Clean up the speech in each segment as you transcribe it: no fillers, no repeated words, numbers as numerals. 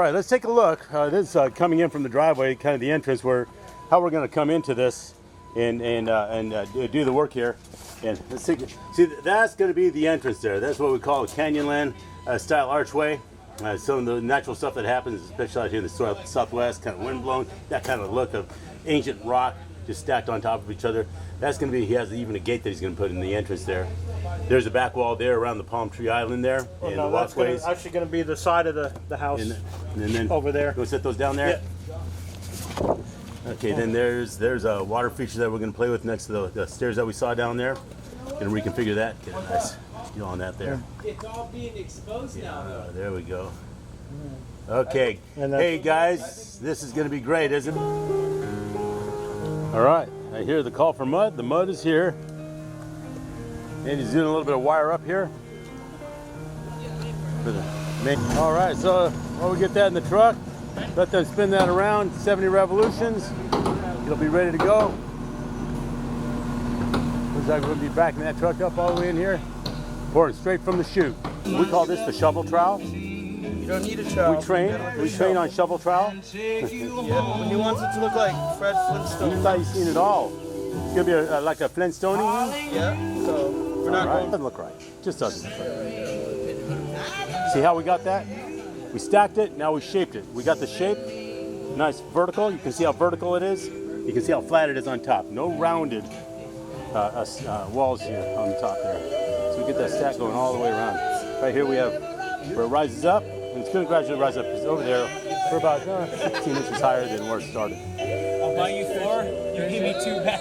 right, let's take a look. This is coming in from the driveway, kind of the entrance where how we're going to come into this and do the work here. And let's take see, that's going to be the entrance there. That's what we call a Canyonland style archway. Some of the natural stuff that happens, especially out here in the southwest, kind of windblown, that kind of look of ancient rock just stacked on top of each other. That's going to be, he has even a gate that he's going to put in the entrance there. There's a back wall there around the Palm Tree Island there. Oh, and no, the that's walkways. actually going to be the side of the house And then over there. Go set those down there? Yeah. Okay, then there's a water feature that we're going to play with next to the stairs that we saw down there. Going to reconfigure that, get a nice deal on that there. It's all being exposed now, though. There we go. Okay, hey guys, this is going to be great, isn't it? All right, I hear the call for mud. The mud is here. And he's doing a little bit of wire up here. All right, so while we get that in the truck, let them spin that around, 70 revolutions. It'll be ready to go. Looks like we'll be backing that truck up all the way in here, pouring straight from the chute. We call this the shovel trowel. You don't need a trowel. We train on shovel trowel. Yeah, he wants it to look like Fred Flintstone. You thought you seen it all. It's gonna be like a Flintstone. Yeah, so we're not going. Doesn't look right. Just doesn't look right. See how we got that? We stacked it, now we shaped it. We got the shape, nice vertical. You can see how vertical it is. You can see how flat it is on top. No rounded walls here on the top there. So we get that stack going all the way around. Right here we have where it rises up, and it's going to gradually rise up. Because over there, we're about 16 inches higher than where it started. I'll buy you 4. You give me 2 back.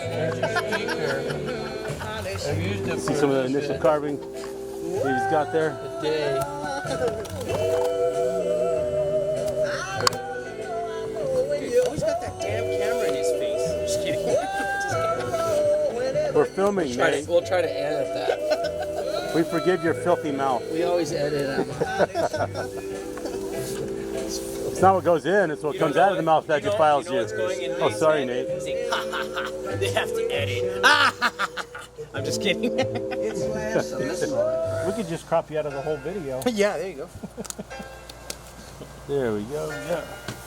See some of the initial carving that he's got there. He's got that damn camera in his face. Just kidding. We're filming, Nate. We'll try to edit that. We forgive your filthy mouth. We always edit them. It's not what goes in, it's what comes out of the mouth that defiles you. Oh, sorry, Nate. They have to edit. I'm just kidding. We could just crop you out of the whole video. Yeah, there you go. There we go. Yeah.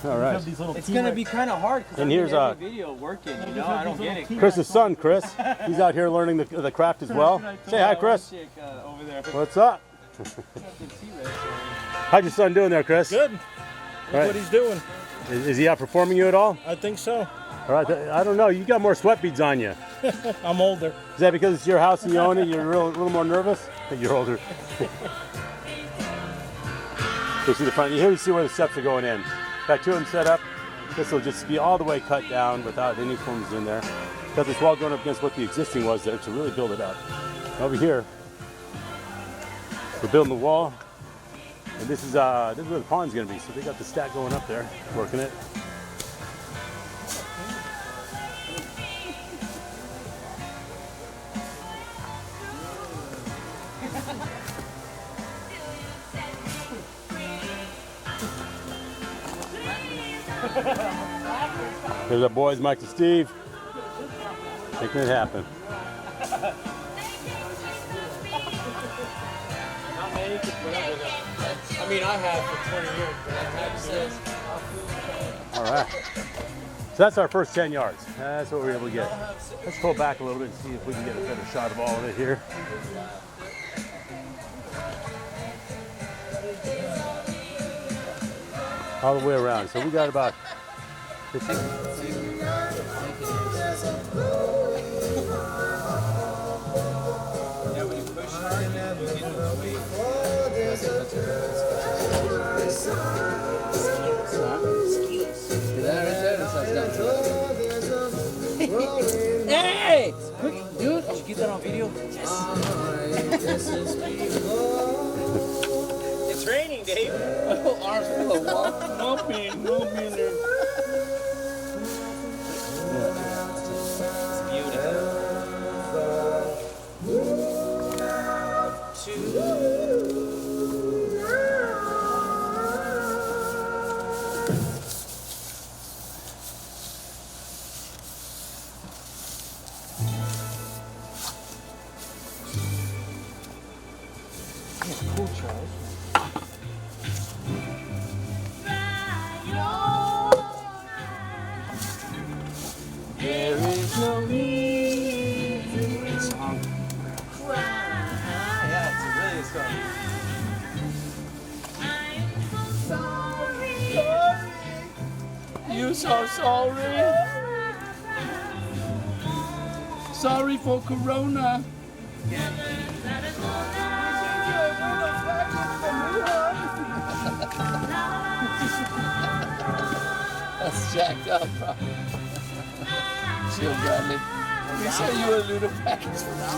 All right. It's gonna be kind of hard because And here's a video working. You know, I don't get it. Chris's son, Chris. He's out here learning the craft as well. Say hi, Chris. Over there. What's up? How's your son doing there, Chris? Good. That's what he's doing. Is he outperforming you at all? I think so. All right. I don't know. You got more sweat beads on you. I'm older. Is that because it's your house and you own it? You're a little more nervous? You're older. You see the front. Here you see where the steps are going in. Got 2 of them set up. This will just be all the way cut down without any forms in there. Because it's well going up against what the existing was there to really build it up. Over here, we're building the wall. And this is where the pond's going to be. So they got the stack going up there, working it. There's our boys, Mike and Steve, making it happen. I mean, I have for 20 years. All right. So that's our first 10 yards. That's what we were able to get. Let's pull back a little bit and see if we can get a better shot of all of it here. All the way around. So we got about 15. Hey! Quick, dude, did you get that on video? Yes. It's raining, Dave. Arms full of water. No being there. It's beautiful. 2. Cool, Charles. so sorry. Sorry for Corona. That's jacked up, bro. Chill, Bradley. We said you were a little package for that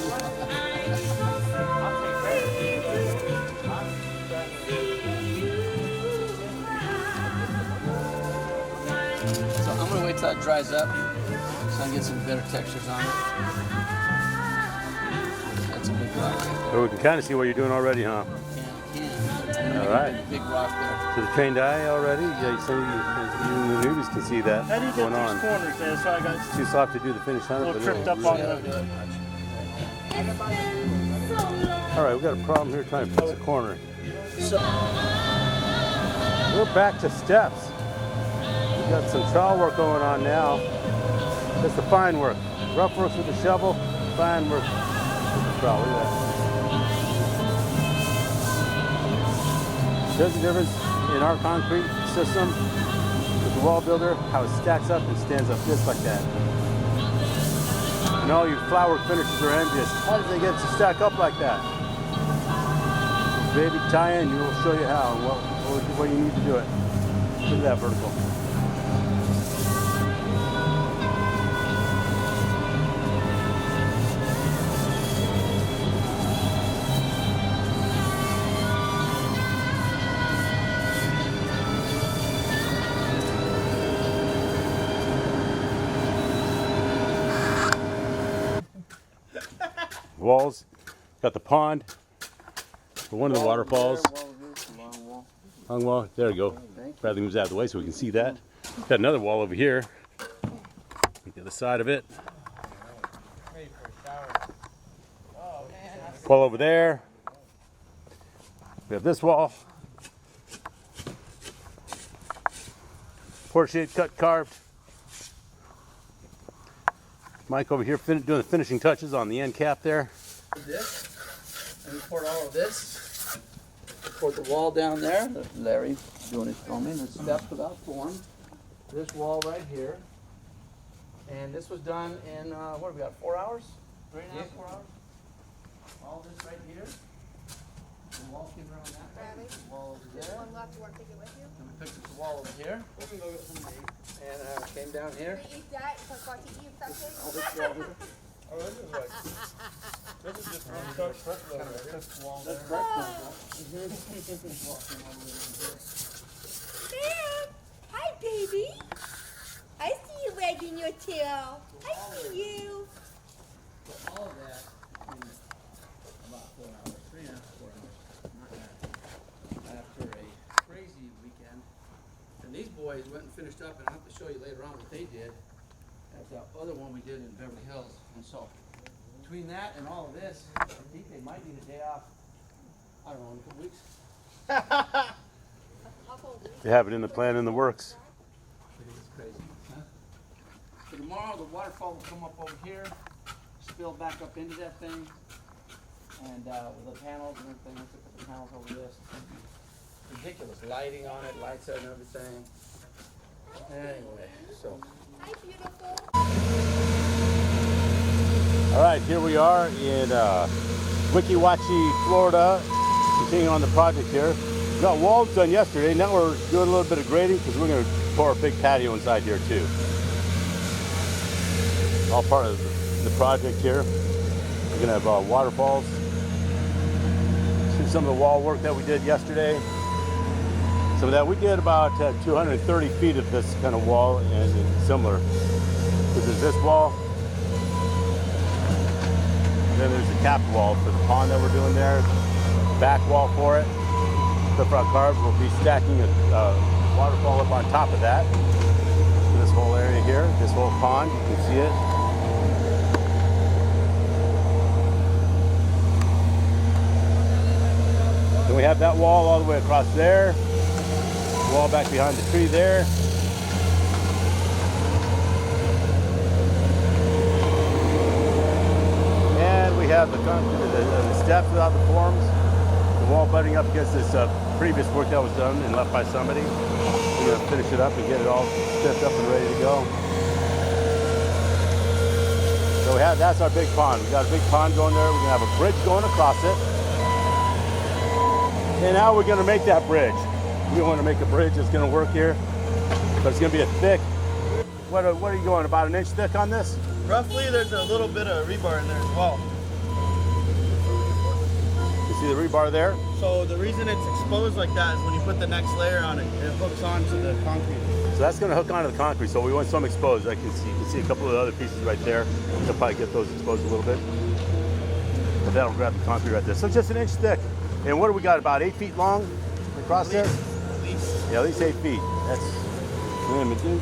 So I'm gonna wait till it dries up so I can get some better textures on it. That's a big rock right there. So we can kind of see what you're doing already, huh? Can. All right. Big rock there. So the trained eye already? Yeah, so even the newbies can see that How do you going get on. these corners there? So I got It's too soft to do the finish on a it. little But tripped it'll up on really- the. All right, we got a problem here trying to fix the corner. So, We're back to steps. We got some trowel work going on now. That's the fine work. Rough work with the shovel, fine work with the trowel. Look at that. There's a difference in our concrete system with the wall builder, how it stacks up and stands up just like that. And all you flower finishers are envious. How does they get to stack up like that? Baby, tie in, we'll show you how and what you need to do it. Look at that vertical. Walls, got the pond for one of the waterfalls. Long wall, there we go. Bradley moves out of the way so we can see that. Got another wall over here. The other side of it. Wall over there. We have this wall. Porch shade cut, carved. Mike over here doing the finishing touches on the end cap there. this, and we poured all of this. Poured the wall down there. There's Larry doing his filming. The steps without form. This wall right here. And this was done in, what have we got, 4 hours? 3.5, 4 hours? All this right here. The wall came around that way. The wall over there. One left to work to get with you. And we picked up the wall over here. And came down here. Eat that, because what to eat something. All this wall here. This is just one dark circle over there. Wall there. Sam! Hi, baby! I see you wagging your tail. I see you. So all of that in about 4 hours, 3.5 to 4 hours, not bad. After a crazy weekend, and these boys went and finished up, and I'll have to show you later on what they did at the other one we did in Beverly Hills. And so between that and all of this, I think they might need a day off. I don't know, in a couple weeks. They have it in the plan in the works. It's crazy. Huh? So tomorrow the waterfall will come up over here, spill back up into that thing, and with the panels and everything, we took the panels over this. Ridiculous lighting on it, lights out and everything. Anyway, so. Hi, beautiful. All right, here we are in Weeki Wachee, Florida, continuing on the project here. We got walls done yesterday. Now we're doing a little bit of grading because we're going to pour a big patio inside here too. All part of the project here. We're going to have waterfalls. See some of the wall work that we did yesterday. Some of that we did about 230 feet of this kind of wall and similar. This is this wall. Then there's the cap wall for the pond that we're doing there, back wall for it. The front carved, we'll be stacking a waterfall up on top of that. This whole area here, this whole pond, you can see it. Then we have that wall all the way across there. The wall back behind the tree there. We have the steps without the forms, the wall butting up against this previous work that was done and left by somebody. We're gonna finish it up and get it all stepped up and ready to go. So that's our big pond. We got a big pond going there. We're gonna have a bridge going across it. And now we're gonna make that bridge. We want to make a bridge that's gonna work here, but it's gonna be a thick. What are you going, about an inch thick on this? Roughly, there's a little bit of rebar in there as well. You see the rebar there? So the reason it's exposed like that is when you put the next layer on it, it hooks onto the concrete. So that's going to hook onto the concrete. So we want some exposed. You can see a couple of the other pieces right there. They'll probably get those exposed a little bit. But that'll grab the concrete right there. So just an inch thick. And what do we got? About 8 feet long across there? At least. Yeah, at least 8 feet. That's limited.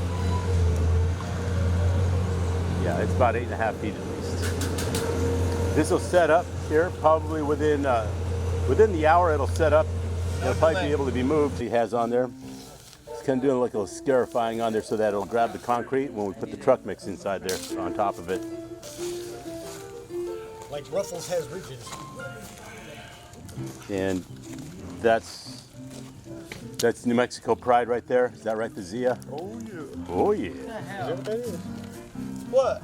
Yeah, it's about 8.5 feet at least. This will set up here probably within the hour. It'll set up. It'll probably be able to be moved. He has on there. It's kind of doing like a little scarifying on there so that it'll grab the concrete when we put the truck mix inside there on top of it. Like Russell's has ridges. And that's New Mexico Pride right there. Is that right, the Zia? Oh yeah. Oh yeah. Is that what that is? What?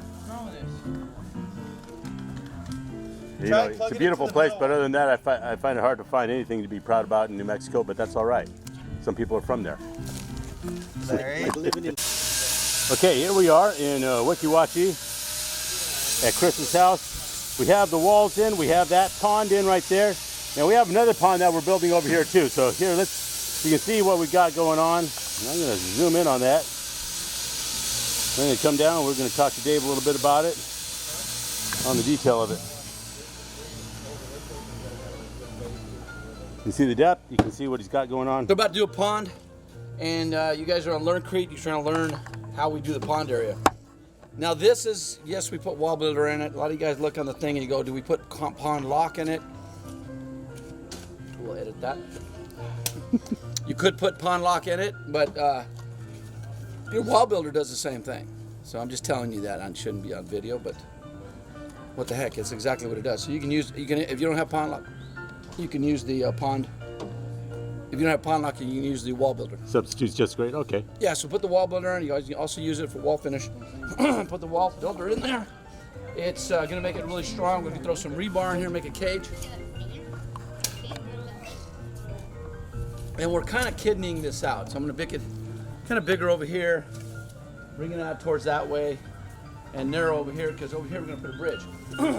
You know, it's a beautiful place, but other than that, I find it hard to find anything to be proud about in New Mexico, but that's all right. Some people are from there. Okay, here we are in Weeki Wachee at Chris's house. We have the walls in, we have that pond in right there. Now we have another pond that we're building over here too. So here, you can see what we got going on. I'm gonna zoom in on that. I'm gonna come down, we're gonna talk to Dave a little bit about it, on the detail of it. You see the depth, you can see what he's got going on. They're about to do a pond, and you guys are on Lurncrete. You're trying to learn how we do the pond area. Now this is, yes, we put wall builder in it. A lot of you guys look on the thing and you go, do we put pond lock in it? We'll edit that. You could put pond lock in it, but your wall builder does the same thing. So I'm just telling you that. I shouldn't be on video, but what the heck, it's exactly what it does. So you can use, if you don't have pond lock, you can use the pond. If you don't have pond lock, you can use the wall builder. Substitutes just great, okay. Yeah, so put the wall builder in. You guys can also use it for wall finish. Put the wall builder in there. It's gonna make it really strong. We can throw some rebar in here, make a cage. And we're kind of kidneying this out. So I'm gonna make it kind of bigger over here, bring it out towards that way, and narrow over here, because over here we're gonna put a bridge.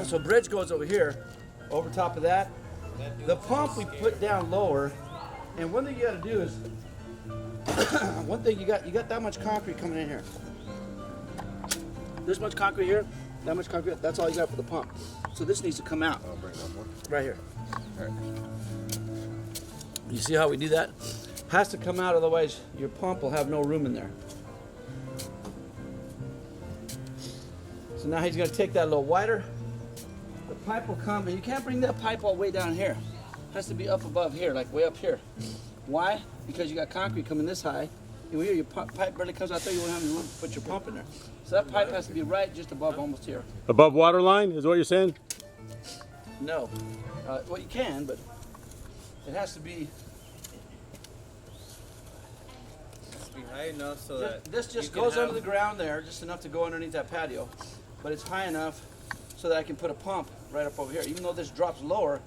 So bridge goes over here, over top of that. The pump we put down lower, and one thing you gotta do is, one thing you got that much concrete coming in here. This much concrete here, that much concrete, that's all you got for the pump. So this needs to come out. I'll bring one more. Right here. All right. You see how we do that? Has to come out, otherwise your pump will have no room in there. So now he's gonna take that a little wider. The pipe will come, and you can't bring that pipe all the way down here. It has to be up above here, like way up here. Why? Because you got concrete coming this high. And here your pipe barely comes out there, you won't have any room to put your pump in there. So that pipe has to be right just above, almost here. Above water line is what you're saying? No. Well, you can, but it has to be. High enough so that This just goes under the ground there, just enough to go underneath that patio. But it's high enough so that I can put a pump right up over here. Even though this drops lower,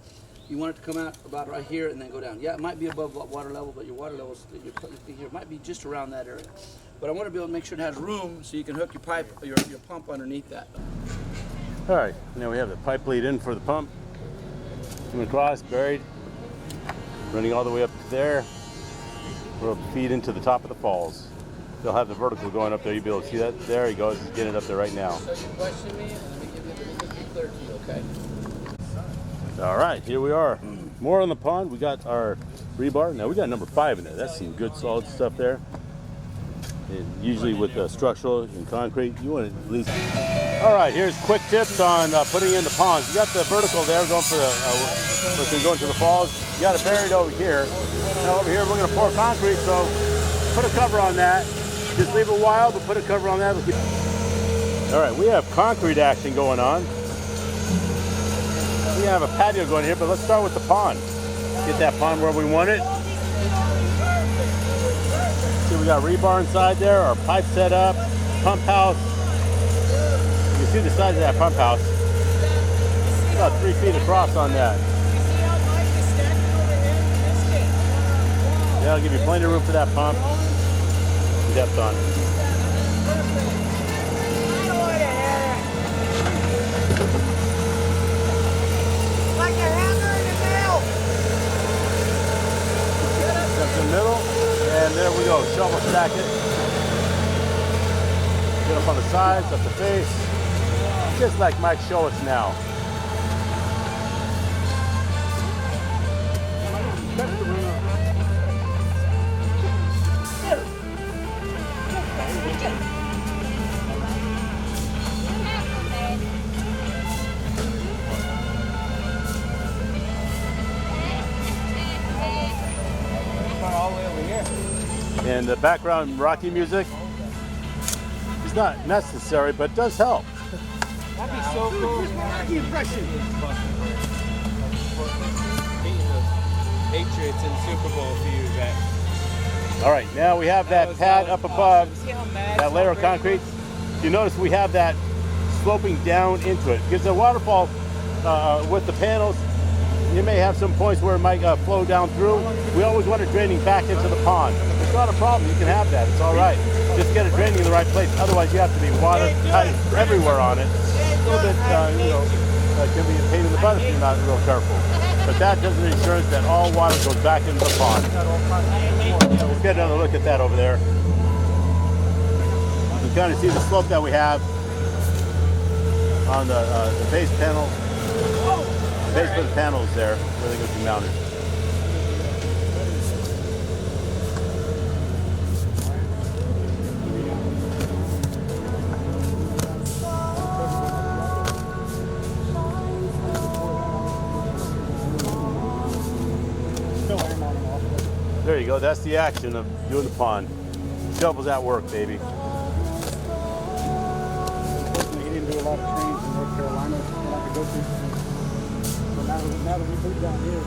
you want it to come out about right here and then go down. Yeah, it might be above water level, but your water level that you're putting here might be just around that area. But I want to be able to make sure it has room so you can hook your pipe, your pump underneath that. All right, now we have the pipe lead in for the pump. Coming across, buried, running all the way up to there. We'll feed into the top of the falls. They'll have the vertical going up there. You'll be able to see that. There he goes. He's getting it up there right now. So you question me, and let me give you the clear to you, okay? All right, here we are. More on the pond. We got our rebar. Now we got number 5 in there. That's some good solid stuff there. And usually with structural and concrete, you want to at least. All right, here's quick tips on putting in the ponds. You got the vertical there going for the going to the falls. You got it buried over here. Now over here we're going to pour concrete, so put a cover on that. Just leave it a while, but put a cover on that. All right, we have concrete action going on. We have a patio going here, but let's start with the pond. Get that pond where we want it. See, we got rebar inside there, our pipe set up, pump house. You can see the size of that pump house. It's about 3 feet across on that. Yeah, I'll give you plenty of room for that pump. Depth on it. Like a hammer in the middle. That's the middle, and there we go. Shovel stack it. Get up on the sides, up the face, just like Mike showed us now. All the way over here. And the background Rocky music is not necessary, but does help. That'd be so cool. Rocky impression. Patriots in Super Bowl for you, Zach. All right, now we have that pad up above, that layer of concrete. You notice we have that sloping down into it because the waterfall with the panels, you may have some points where it might flow down through. We always want it draining back into the pond. It's not a problem. You can have that. It's all right. Just get it draining in the right place. Otherwise, you have to be watertight everywhere on it. A little bit, can be a pain in the butt if you're not real careful. But that doesn't ensure that all water goes back into the pond. Let's get another look at that over there. You can kind of see the slope that we have on the base panel. Base for the panels there, where they go to be mounted. There you go, that's the action of doing the pond. Shovels at work, baby. He didn't do a lot of trains in North Carolina that I could go to. So now that we moved down here,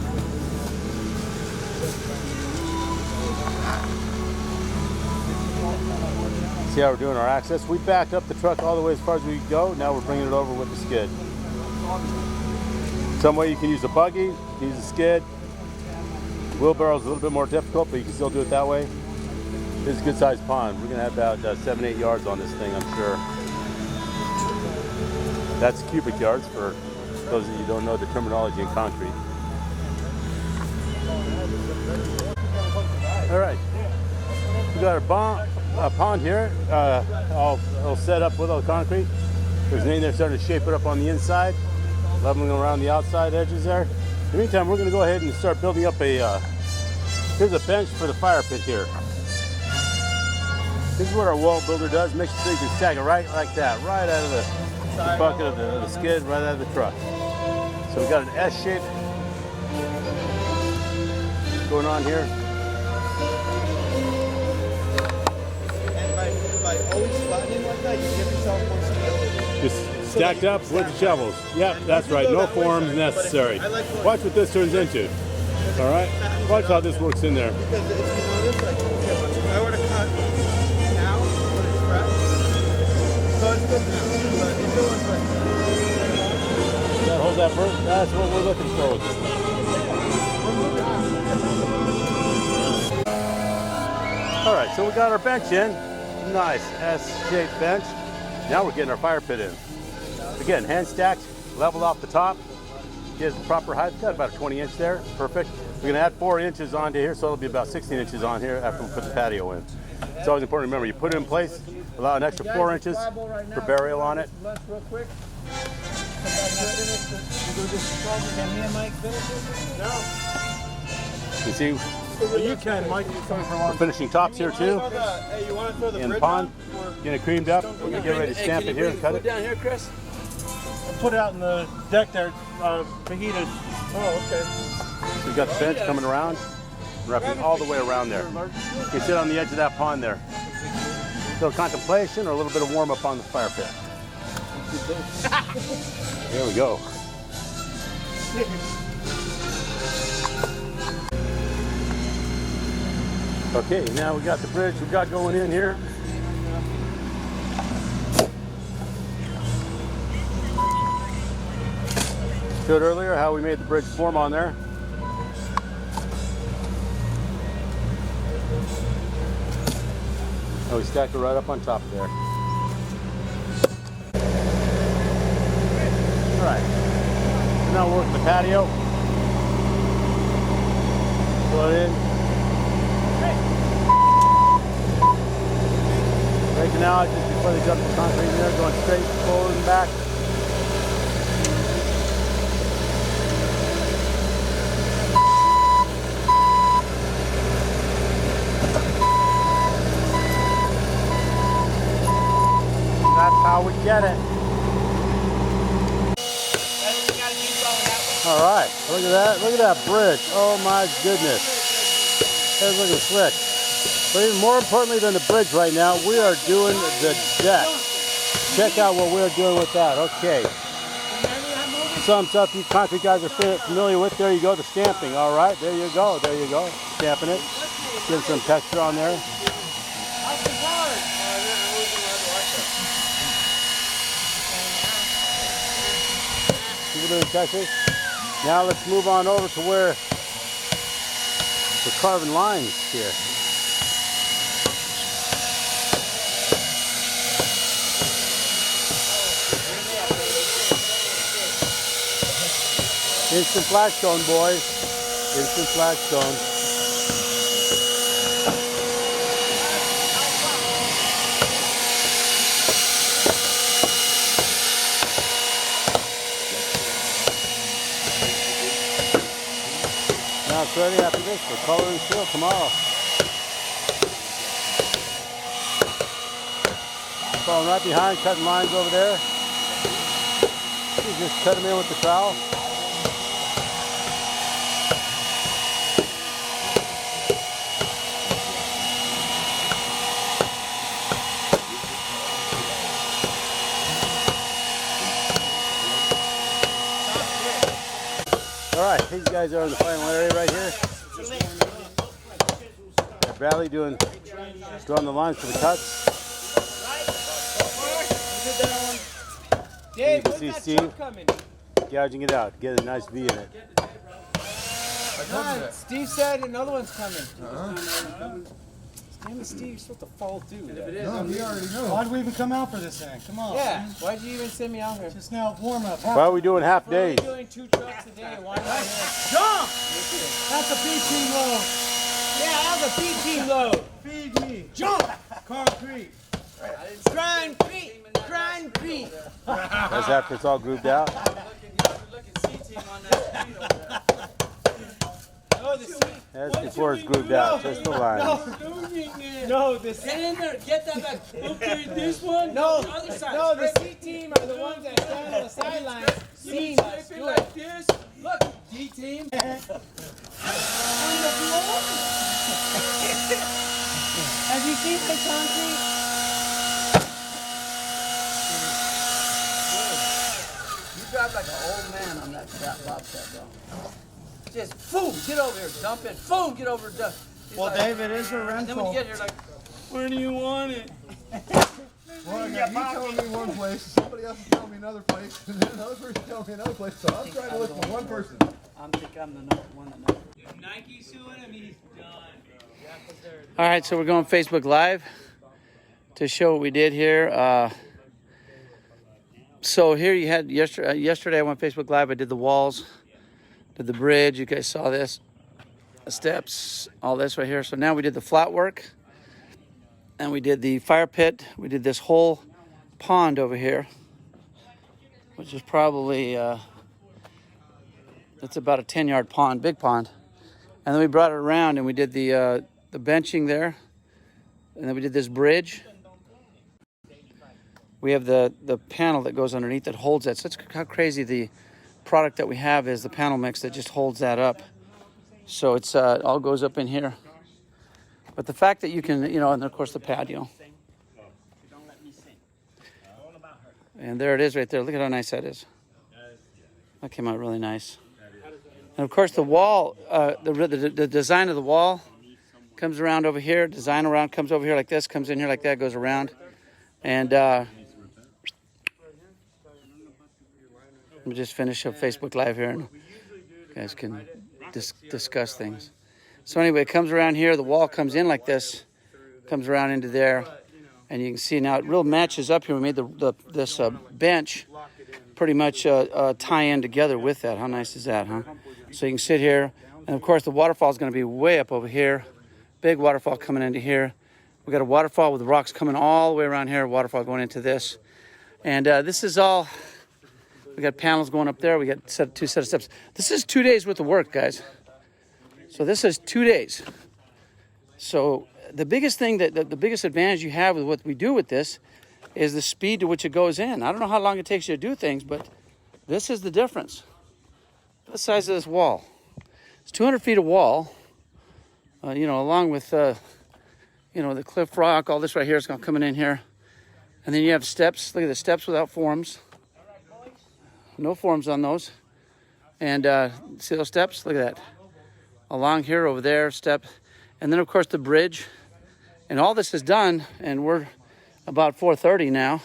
See how we're doing our access? We backed up the truck all the way as far as we go. Now we're bringing it over with the skid. Some way you can use a buggy, use a skid. Wheelbarrow is a little bit more difficult, but you can still do it that way. This is a good sized pond. We're gonna have about 7-8 yards on this thing, I'm sure. That's cubic yards for those of you who don't know the terminology in concrete. All right, we got our pond here, all set up with all the concrete. There's an in there starting to shape it up on the inside, leveling around the outside edges there. In the meantime, we're going to go ahead and start building up here's a bench for the fire pit here. This is what our wall builder does. Makes sure you can stack it right like that, right out of the bucket of the skid, right out of the truck. So we got an S shape going on here. And by always flattening like that, you give yourself more stability. Just stacked up with the shovels. Yep, that's right. No forms necessary. Watch what this turns into. All right? Watch how this works in there. Because if you notice, like, if I were to cut now, when it's fresh, so it's good now, but if it was like... That holds that first. That's what we're looking for with this thing. All right, so we got our bench in. Nice S-shaped bench. Now we're getting our fire pit in. Again, hand stacked, leveled off the top. Gives the proper height. Got about a 20-inch there. Perfect. We're going to add 4 inches onto here, so it'll be about 16 inches on here after we put the patio in. It's always important to remember, you put it in place, allow an extra 4 inches for burial on it. lunch real quick. You see, You can, Mike. we're finishing tops here too. Hey, you want to throw the In the bridge pond, on? getting it creamed up. We're going to get ready to stamp it here and cut it. down here, Chris? Put it out in the deck there, fajita. Oh, okay. We've got the bench coming around, wrapping all the way around there. You can sit on the edge of that pond there. A little contemplation or a little bit of warm up on the fire pit. There we go. Okay, now we got the bridge we got going in here. Showed earlier how we made the bridge form on there. And we stacked it right up on top of there. All right, so now we're working the patio. Fill it in. Breaking out just before they dump the concrete in there, going straight forward and back. That's how we get it. All right, look at that. Look at that bridge. Oh my goodness. It's looking slick. But even more importantly than the bridge right now, we are doing the deck. Check out what we're doing with that. Okay. Some stuff you concrete guys are familiar with. There you go, the stamping. All right, there you go. There you go. Stamping it. Give some texture on there. People doing texture. Now let's move on over to where we're carving lines here. Instant flagstone, boys. Instant flagstone. Now it's ready after this for color and seal tomorrow. Falling right behind, cutting lines over there. You just cut them in with the trowel. All right, these guys are in the final area right here. Bradley drawing the lines for the cuts. Dave, You can see Steve gouging it out, get a nice V in it. Steve said another one's coming. Damn it, Steve, you're supposed to fall too. No, we already know. Why'd we even come out for this thing? Come on. Yeah, why'd you even send me out here? Just now warm up. Why are we doing half We're only days? doing 2 trucks a day. Why not here? Jump! That's a B team load. Yeah, that was a B-team load. Feed me. Jump! Concrete. Grind Crete. Grind Crete. That's after it's all grouped out. Oh, the seat. That's before it's grouped out, just the lines. No, the Get in there, get that back. Okay, this one. No, the other side. no, the C team are the ones that stand on the sidelines. Seeing us Flip it do like it. this. Look, D team. Have you seen my concrete? You drive like an old man on that bobcat, bro. Just boom, get over here, dump it. Boom, get over, dump. Well, Dave, it is a And then when rental. you get here, like, where do you want it? Well, you telling me one place, somebody else is telling me another place, and then another person telling me another place. So I'm trying to look for one person. I think I'm the one that knows. If Nike's suing him, he's done. All right, so we're going Facebook Live to show what we did here. So here you had yesterday I went Facebook Live. I did the walls, did the bridge. You guys saw this, the steps, all this right here. So now we did the flat work, and we did the fire pit. We did this whole pond over here, which is probably it's about a 10-yard pond, big pond. And then we brought it around and we did the benching there, and then we did this bridge. We have the panel that goes underneath that holds that. So that's how crazy the product that we have is, the panel mix that just holds that up. So it's it all goes up in here. But the fact that you can, and of course the patio. And there it is right there. Look at how nice that is. That came out really nice. And of course the wall, the design of the wall comes around over here, design around, comes over here like this, comes in here like that, goes around. And let me just finish up Facebook Live here, and you guys can discuss things. So anyway, it comes around here, the wall comes in like this, comes around into there, and you can see now it real matches up here. We made this bench pretty much tie in together with that. How nice is that, huh? So you can sit here, and of course the waterfall is going to be way up over here. Big waterfall coming into here. We got a waterfall with the rocks coming all the way around here. Waterfall going into this, and this is all. We got panels going up there. We got two set of steps. This is 2 days worth of work, guys. So this is 2 days. So the biggest thing the biggest advantage you have with what we do with this is the speed to which it goes in. I don't know how long it takes you to do things, but this is the difference. The size of this wall. It's 200 feet of wall, along with, the cliff rock, all this right here is coming in here. And then you have steps. Look at the steps without forms. No forms on those. And see those steps? Look at that. Along here, over there, step. And then, of course, the bridge. And all this is done, and we're about 4:30 now.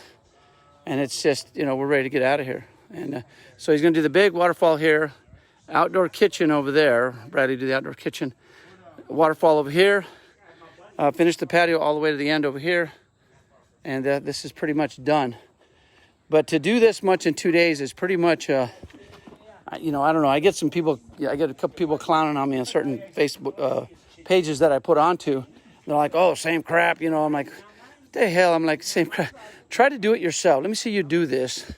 And it's just, we're ready to get out of here. And so he's going to do the big waterfall here. Outdoor kitchen over there. Bradley do the outdoor kitchen. Waterfall over here. Finish the patio all the way to the end over here. And this is pretty much done. But to do this much in 2 days is pretty much, I don't know. I get a couple people clowning on me on certain Facebook pages that I put onto. They're like, oh, same crap. I'm like, what the hell? I'm like, same crap. Try to do it yourself. Let me see you do this.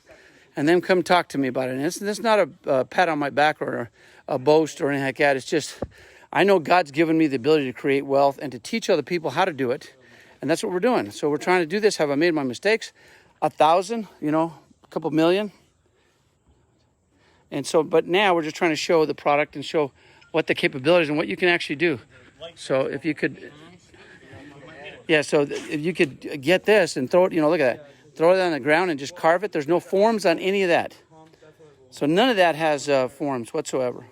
And then come talk to me about it. And it's not a pat on my back or a boast or anything like that. It's just, I know God's given me the ability to create wealth and to teach other people how to do it. And that's what we're doing. So we're trying to do this. Have I made my mistakes? 1,000, a couple million. And so, but now we're just trying to show the product and show what the capabilities and what you can actually do. So if you could, if you could get this and throw it, look at that. Throw it on the ground and just carve it. There's no forms on any of that. So none of that has forms whatsoever.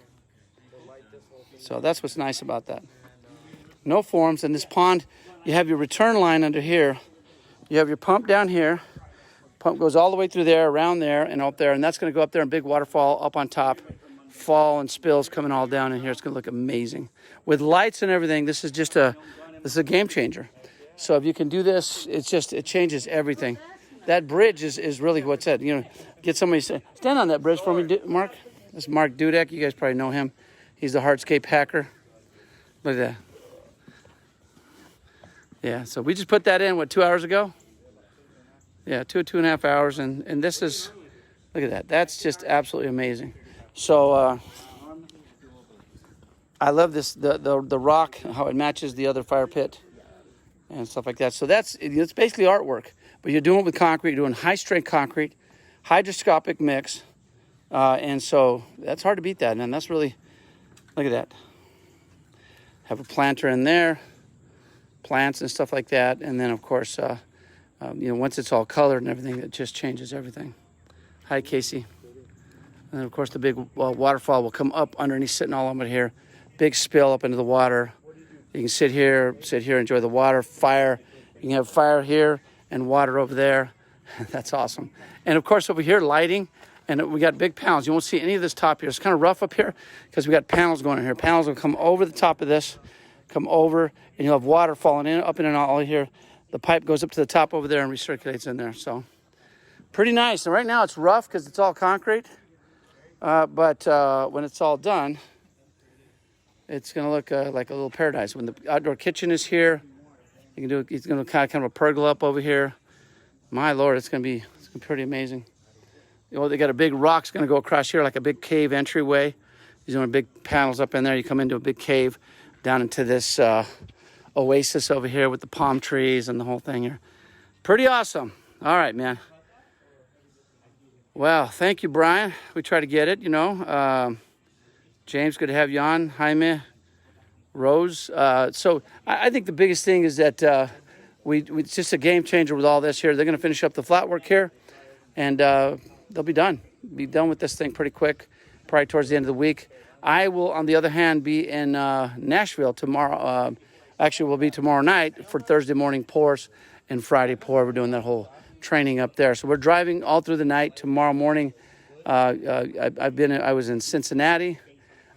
So that's what's nice about that. No forms. In this pond, you have your return line under here. You have your pump down here. Pump goes all the way through there, around there, and up there. And that's going to go up there in big waterfall up on top. Fall and spills coming all down in here. It's going to look amazing. With lights and everything, this is a game changer. So if you can do this, it changes everything. That bridge is really what's it. Get somebody to stand on that bridge for me, Mark. This is Mark Dudek. You guys probably know him. He's the hardscape hacker. Look at that. Yeah, so we just put that in, 2 hours ago? Yeah, 2.5 hours. And this is, look at that. That's just absolutely amazing. So I love this, the rock, how it matches the other fire pit and stuff like that. So it's basically artwork. But you're doing it with concrete. You're doing high-strength concrete, hydroscopic mix. And so that's hard to beat that. And that's really, look at that. Have a planter in there, plants and stuff like that. And then, of course, once it's all colored and everything, it just changes everything. Hi, Casey. And then, of course, the big waterfall will come up underneath, sitting all over here. Big spill up into the water. You can sit here, enjoy the water, fire. You can have fire here and water over there. That's awesome. And, of course, over here, lighting. And we got big panels. You won't see any of this top here. It's kind of rough up here because we got panels going in here. Panels will come over the top of this, come over, and you'll have water falling in, up in and all here. The pipe goes up to the top over there and recirculates in there. So pretty nice. And right now it's rough because it's all concrete. But when it's all done, it's going to look like a little paradise. When the outdoor kitchen is here, you can do. It's going to kind of a pergola up over here. My Lord, it's going to be pretty amazing. They got a big rock's going to go across here like a big cave entryway. These are big panels up in there. You come into a big cave down into this oasis over here with the palm trees and the whole thing here. Pretty awesome. All right, man. Well, thank you, Brian. We try to get it, James, good to have you on. Jaime, Rose. So I think the biggest thing is that it's just a game changer with all this here. They're going to finish up the flat work here, and they'll be done. Be done with this thing pretty quick, probably towards the end of the week. I will, on the other hand, be in Nashville tomorrow, Actually, will be tomorrow night for Thursday morning pours and Friday pour. We're doing that whole training up there. So we're driving all through the night. Tomorrow morning, I was in Cincinnati.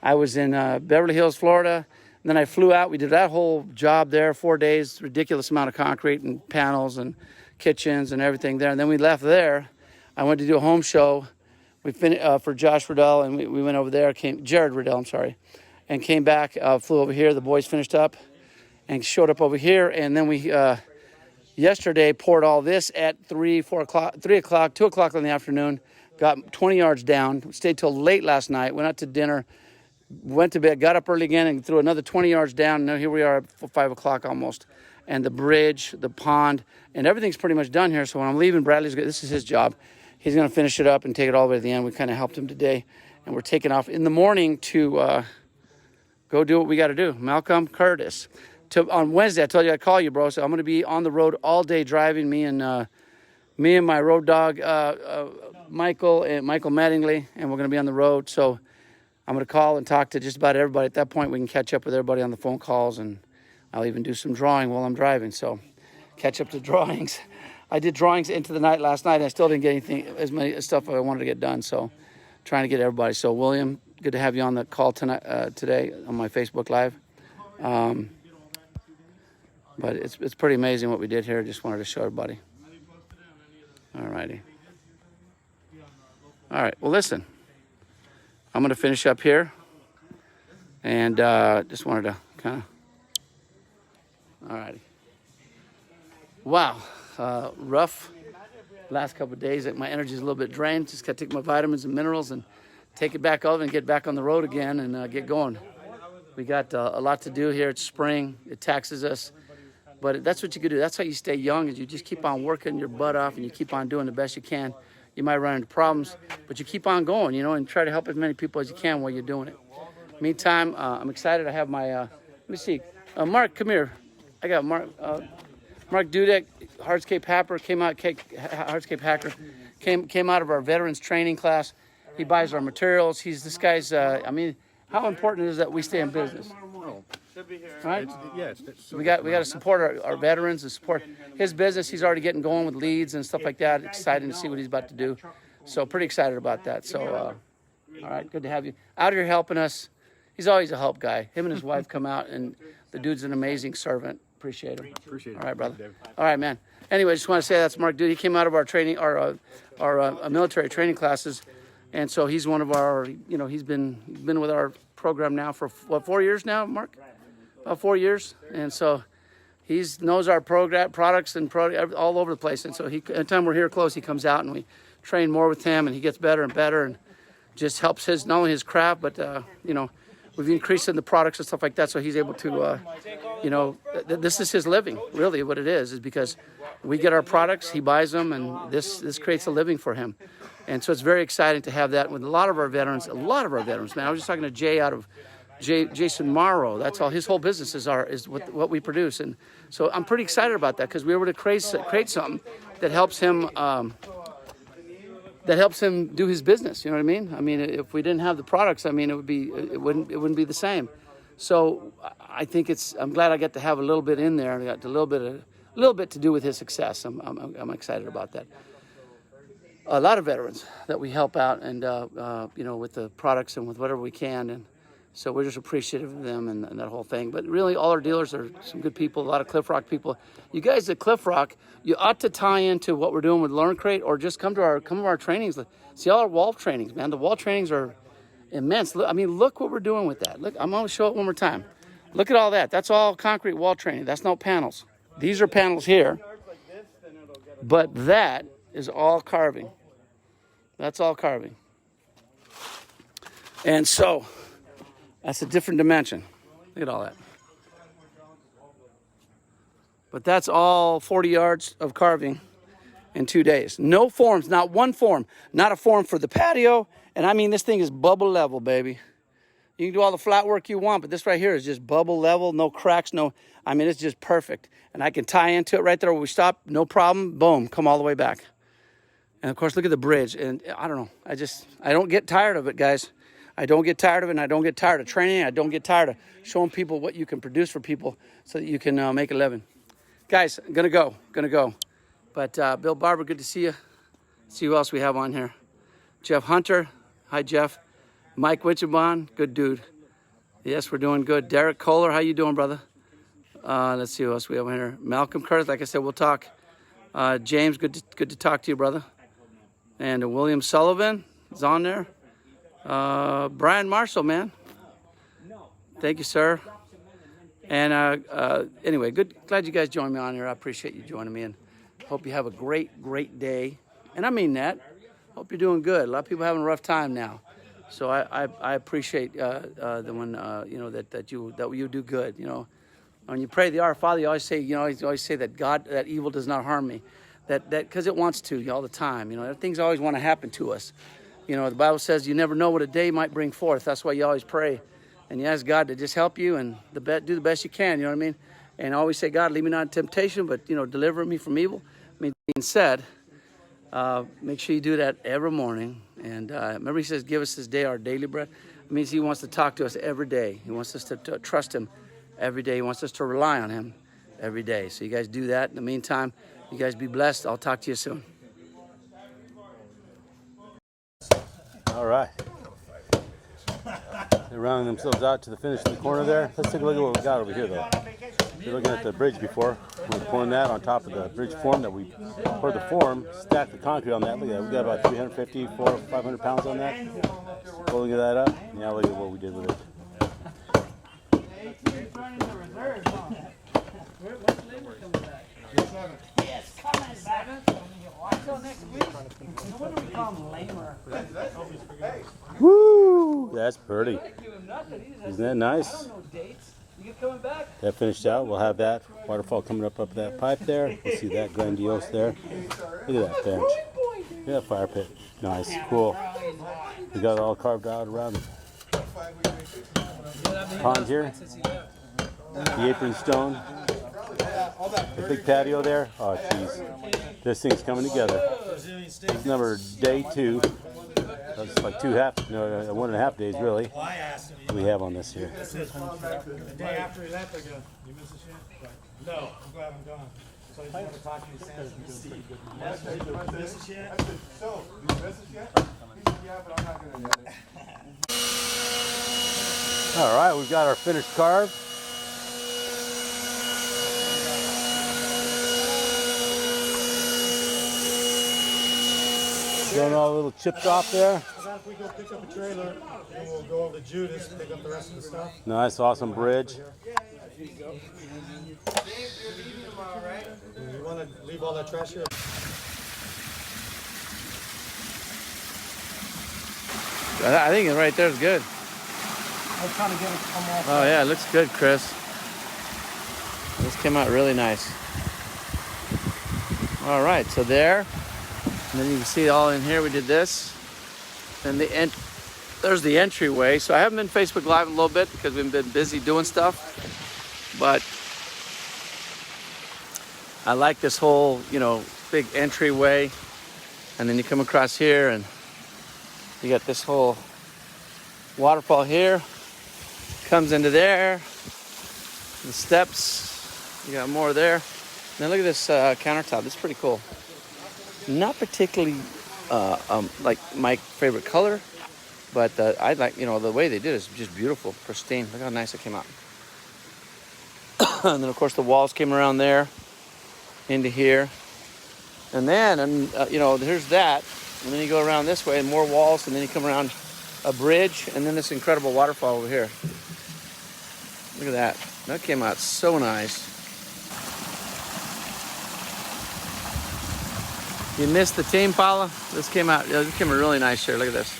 I was in Beverly Hills, Florida. And then I flew out. We did that whole job there, 4 days, ridiculous amount of concrete and panels and kitchens and everything there. And then we left there. I went to do a home show. We finished for Josh Riddell, and we went over there. Jared Riddell, I'm sorry, and came back. Flew over here. The boys finished up and showed up over here. And then we yesterday poured all this at 2 o'clock in the afternoon. Got 20 yards down. Stayed till late last night. Went out to dinner. Went to bed. Got up early again and threw another 20 yards down. Now here we are at 5 o'clock almost. And the bridge, the pond, and everything's pretty much done here. So when I'm leaving, this is his job. He's going to finish it up and take it all the way to the end. We kind of helped him today. And we're taking off in the morning to go do what we got to do. Malcolm Curtis. On Wednesday, I told you I'd call you, bro. So I'm going to be on the road all day driving. Me and my road dog, Michael Mattingly, and we're going to be on the road. So I'm going to call and talk to just about everybody. At that point, we can catch up with everybody on the phone calls, and I'll even do some drawing while I'm driving. So catch up to drawings. I did drawings into the night last night, and I still didn't get anything, as many stuff I wanted to get done. So trying to get everybody. So William, good to have you on the call tonight, today on my Facebook Live. But it's pretty amazing what we did here. Just wanted to show everybody. All righty. All right. Well, listen. I'm going to finish up here. And just wanted to kind of... All righty. Wow. Rough last couple of days. My energy's a little bit drained. Just got to take my vitamins and minerals and take it back over and get back on the road again and get going. We got a lot to do here. It's spring. It taxes us. But that's what you can do. That's how you stay young, is you just keep on working your butt off and you keep on doing the best you can. You might run into problems, but you keep on going, and try to help as many people as you can while you're doing it. Meantime, I'm excited. I have my, let me see. Mark, come here. I got Mark Dudek, Hardscape Hacker, Hardscape Hacker, came out of our veterans training class. He buys our materials. This guy's, how important is that we stay in business? Right? Yes. We got to support our veterans and support his business. He's already getting going with leads and stuff like that. Exciting to see what he's about to do. So pretty excited about that. So, all right, good to have you out here helping us. He's always a help guy. Him and his wife come out, and the dude's an amazing servant. Appreciate him. Appreciate it. All right, brother. All right, man. Anyway, just want to say that's Mark Dude. He came out of our training, our military training classes, and so he's one of our. He's been with our program now for 4 years now, Mark. About 4 years, and so he knows our products and all over the place. And so anytime we're here close, he comes out and we train more with him, and he gets better and better, and just helps not only his craft, but we've increased in the products and stuff like that. So he's able to, this is his living. Really, what it is because we get our products, he buys them, and this creates a living for him. And so it's very exciting to have that with a lot of our veterans. Man, I was just talking to Jay out of. Jason Morrow, that's all. His whole business is what we produce, and so I'm pretty excited about that because we were able to create something that helps him do his business. You know what I mean? I mean, if we didn't have the products, it wouldn't be the same. So I think I'm glad I got to have a little bit in there. I got a little bit to do with his success. I'm excited about that. A lot of veterans that we help out, and with the products and with whatever we can, and. So we're just appreciative of them and that whole thing. But really, all our dealers are some good people, a lot of Cliff Rock people. You guys at Cliff Rock, you ought to tie into what we're doing with Lurncrete, or just come to our trainings. See all our wall trainings, man. The wall trainings are immense. Look what we're doing with that. Look, I'm going to show it one more time. Look at all that. That's all concrete wall training. That's no panels. These are panels here. But that is all carving. That's all carving. And so... that's a different dimension. Look at all that. But that's all 40 yards of carving in 2 days. No forms, not one form. Not a form for the patio. And this thing is bubble level, baby. You can do all the flat work you want, but this right here is just bubble level, no cracks, it's just perfect. And I can tie into it right there where we stop, no problem, boom, come all the way back. And of course, look at the bridge. And I don't know, I don't get tired of it, guys. I don't get tired of it, and I don't get tired of training. I don't get tired of showing people what you can produce for people so that you can make a living. Guys, I'm gonna go. But Bill Barber, good to see you. See who else we have on here. Jeff Hunter, hi Jeff. Mike Witchabon, good dude. Yes, we're doing good. Derek Kohler, how you doing, brother? Let's see who else we have on here. Malcolm Curtis, like I said, we'll talk. James, good to talk to you, brother. And William Sullivan is on there. Brian Marshall, man. Thank you, sir. And anyway, glad you guys joined me on here. I appreciate you joining me, and hope you have a great day. And I mean that. Hope you're doing good. A lot of people are having a rough time now, so I appreciate the one that you do good. You know, when you pray the Our Father, you always say that God, that evil does not harm me, that because it wants to all the time. You know, things always want to happen to us. You know, the Bible says you never know what a day might bring forth. That's why you always pray. And you ask God to just help you and do the best you can, you know what I mean? And I always say, God, lead me not in temptation, but, deliver me from evil. I mean, being said, make sure you do that every morning. And remember, he says, give us this day our daily bread. It means he wants to talk to us every day. He wants us to trust him every day. He wants us to rely on him every day. So you guys do that. In the meantime, you guys be blessed. I'll talk to you soon. All right. They're rounding themselves out to the finish in the corner there. Let's take a look at what we got over here, though. You're looking at the bridge before. We're pouring that on top of the bridge form that we poured the form, stacked the concrete on that. Look at that. We got about 350, 400, 500 pounds on that. Pulling that up. Now look at what we did with it. Woo! That's pretty. Isn't that nice? That finished out. We'll have that waterfall coming up that pipe there. We'll see that grandiose there. Look at that bench. Look at that fire pit. Nice. Cool. We got it all carved out around the pond here. The apron stone. The big patio there. Oh, jeez. This thing's coming together. This is number day 2. That's like 1.5 days, really, we have on this here. The day after he left, I go, you miss the shit? No, I'm glad I'm gone. So he's never talked to me since. Did you miss the shit? I said, so, did you miss the shit? He said, yeah, but I'm not going to get it. All right, we've got our finished carve. Showing all the little chips off there. If we go pick up a trailer, and we'll go over to Judas, pick up the rest of the stuff. Nice, awesome bridge. You want to leave all that trash here? I think it right there is good. I was trying to get it to come off. Oh yeah, it looks good, Chris. This came out really nice. All right, so there. And then you can see all in here, we did this. And there's the entryway. So I haven't been Facebook Live in a little bit because we've been busy doing stuff. But I like this whole, big entryway. And then you come across here and you got this whole waterfall here. Comes into there. The steps, you got more there. Now look at this countertop, this is pretty cool. Not particularly like my favorite color, but I like, the way they did it is just beautiful, pristine. Look how nice it came out. And then of course the walls came around there into here. And then, there's that. And then you go around this way and more walls, and then you come around a bridge, and then this incredible waterfall over here. Look at that. That came out so nice. You missed the team, Paula? This came out really nice here. Look at this.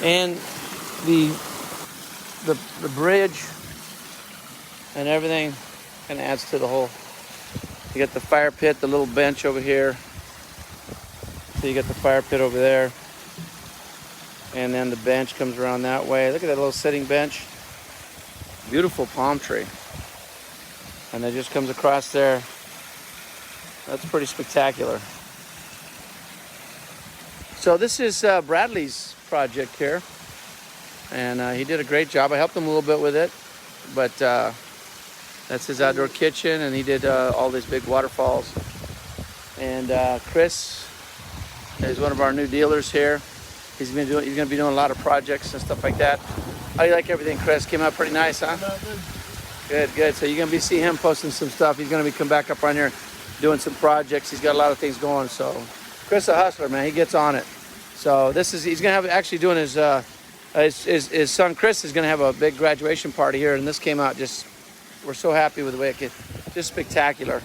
And the bridge and everything kind of adds to the whole. You got the fire pit, the little bench over here. So you got the fire pit over there. And then the bench comes around that way. Look at that little sitting bench. Beautiful palm tree. And it just comes across there. That's pretty spectacular. So this is Bradley's project here, and he did a great job. I helped him a little bit with it, but that's his outdoor kitchen, and he did all these big waterfalls. And Chris is one of our new dealers here. He's going to be doing a lot of projects and stuff like that. How do you like everything, Chris? Came out pretty nice, huh? Good. So you're going to see him posting some stuff. He's going to come back up on here doing some projects. He's got a lot of things going. So Chris, a hustler, man, he gets on it. So he's going to have actually doing his son Chris is going to have a big graduation party here, and this came out we're so happy with the way it came. Just spectacular.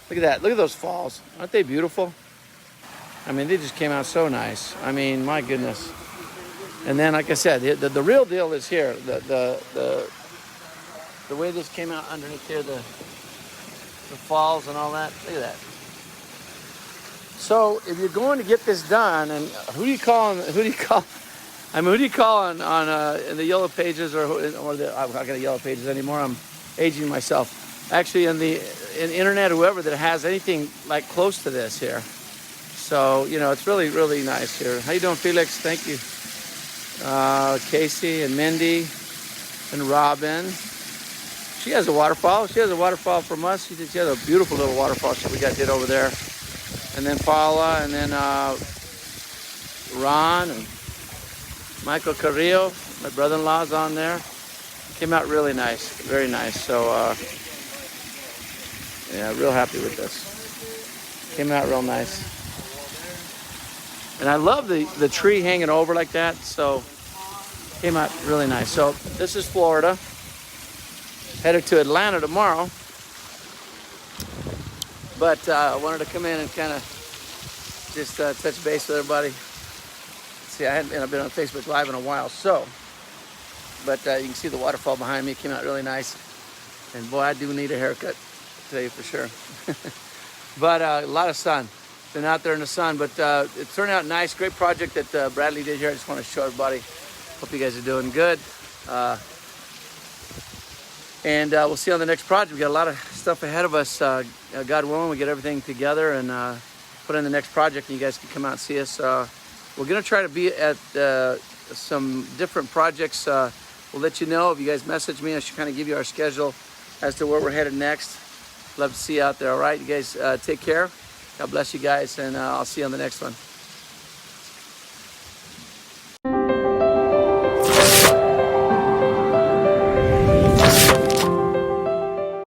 Look at that. Look at those falls. Aren't they beautiful? I mean, they just came out so nice. I mean, my goodness. And then, like I said, the real deal is here. The way this came out underneath here, the falls and all that. Look at that. So if you're going to get this done, and who do you call on the yellow pages I'm not gonna yellow pages anymore. I'm aging myself. Actually, in internet, whoever that has anything like close to this here. So it's really, really nice here. How you doing, Felix? Thank you. Casey and Mindy and Robin. She has a waterfall. She has a waterfall from us. She has a beautiful little waterfall we did over there. And then Paula, and then Ron and Michael Carrillo, my brother-in-law's on there. Came out really nice, very nice. So yeah, real happy with this. Came out real nice. And I love the tree hanging over like that. So came out really nice. So this is Florida. Headed to Atlanta tomorrow. But I wanted to come in and kind of just touch base with everybody. See, I've been on Facebook Live in a while, but you can see the waterfall behind me. It came out really nice. And boy, I do need a haircut today for sure. But a lot of sun. Been out there in the sun, but it turned out nice. Great project that Bradley did here. I just want to show everybody. Hope you guys are doing good. And we'll see you on the next project. We got a lot of stuff ahead of us. God willing, we get everything together and put in the next project, and you guys can come out and see us. We're going to try to be at some different projects. We'll let you know if you guys message me. I should kind of give you our schedule as to where we're headed next. Love to see you out there. All right, you guys take care. God bless you guys, and I'll see you on the next one.